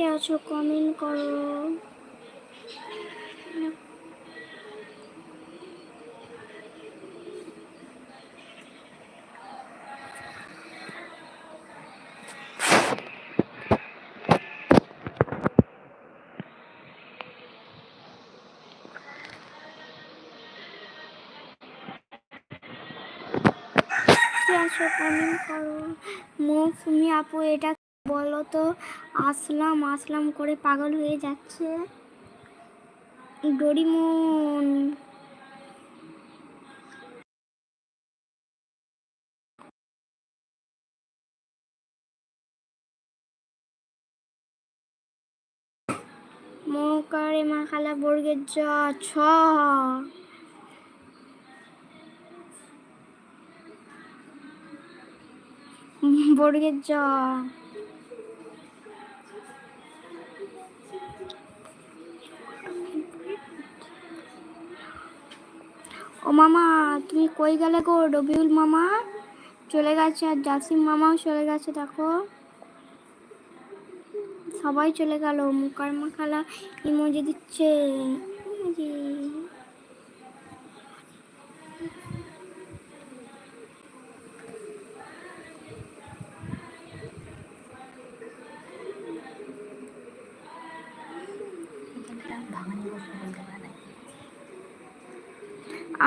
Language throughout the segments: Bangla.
কে আছো কমেন্ট করো। কে আছো কমেন্ট করো। তুমি আপু এটা বলো তো, আসলাম আসলাম করে পাগল হয়ে যাচ্ছে। ডোরিমন মকারে মাখালা বর্গের জ ছ বর্গের জ। ও মামা তুমি কই গেলে গো? রবিউল মামা চলে গেছে, আর জাসিম মামাও চলে গেছে। দেখো সবাই চলে গেল। মুকার মাখালা ইমোজি দিচ্ছে।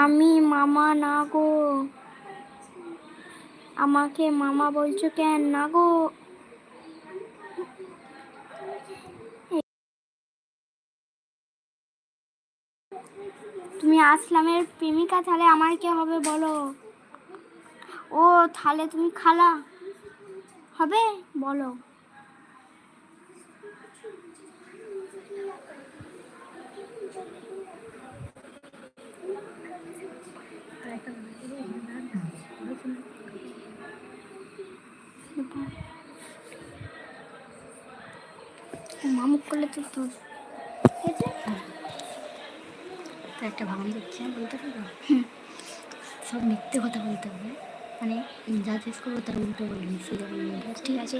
আমি মামা না গো। আমাকে মামা বলছো কেন? না গো, তুমি আসলামের প্রেমিকা, তাহলে আমার কি হবে বলো? ও তাহলে তুমি খালা হবে বলো। মামুক করলে তো তোর একটা ভাঙানি করছে বলতে পারবো। সব মিথ্যে কথা বলতে হবে, মানে যা চেস করবো তার উল্টো বলবি, সোজা বলবি, ঠিক আছে?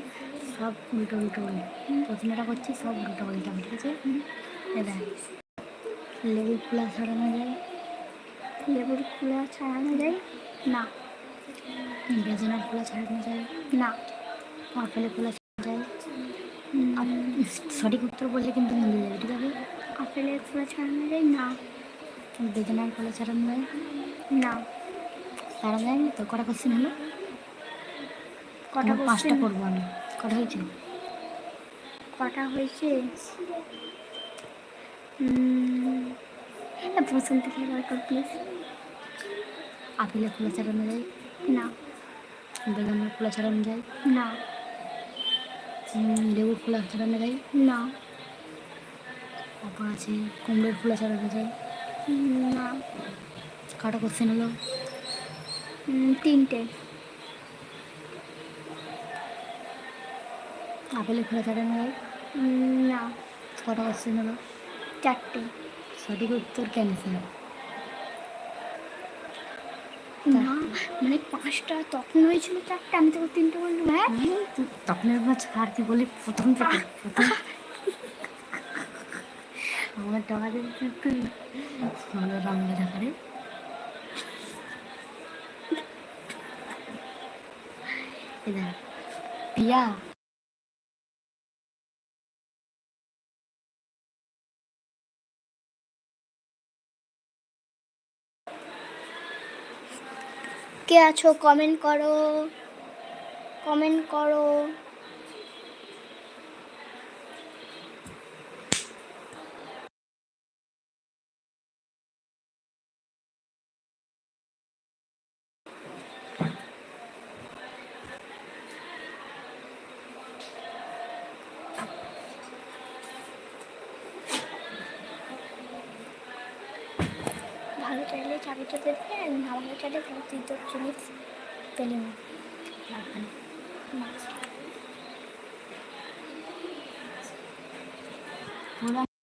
সব উল্টো উল্টো বলবি। প্রথমটা করছি সব উল্টো বলতে হবে, ঠিক আছে? দেখ, লেবুর খোলা ছাড়ানো যায়? লেবুর খোলা ছাড়ানো যায় না। বেদানার খোলা ছাড়ানো যায় না। আপেলের খোলা ছাড়ানো যায়? সঠিক উত্তর বললে কিন্তু মিলে যাবে, ঠিক আছে? আপেলের খোলা ছাড়ানো যায় না। বেদানার খোলা ছাড়ানো যায় না। ছাড়ানো যায় না তো? কটা কোশ্চেন হলো? কটা পাঁচটা কোশ্চেন? করবো আমি। কটা হয়েছে? কটা হয়েছে? প্রথম থেকে এবার কর প্লিজ। আপেলের খোলা ছাড়ানো যায় না। বেদানার খোলা ছাড়ানো যায় না। লেবুর খোলা ছাড়ানো যায় না। তারপর আছে কুমড়োর খোলা ছাড়ানো যায় না। কটা কোশ্চেন হলো? তিনটে। আপেলের খোলা ছাড়ানো যায় না। কটা কোশ্চেন হলো? চারটে। সঠিক উত্তর ক্যান্সেল। না মানে পাঁচটা তখন হয়েছিল, চারটে আমি তোকে তিনটে বললাম। হ্যাঁ তখন এবার ছাড়, কি বলি প্রথম থেকে প্রথম আমার টাকা দিচ্ছে তুই ভালো রান্না দেখারে। এবার পিয়া কে আছো কমেন্ট করো, কমেন্ট করো। ভালো চাইলে চাবিটা পেতে, না ভালো চাইলে তুই তোর জিনিস পেলে না।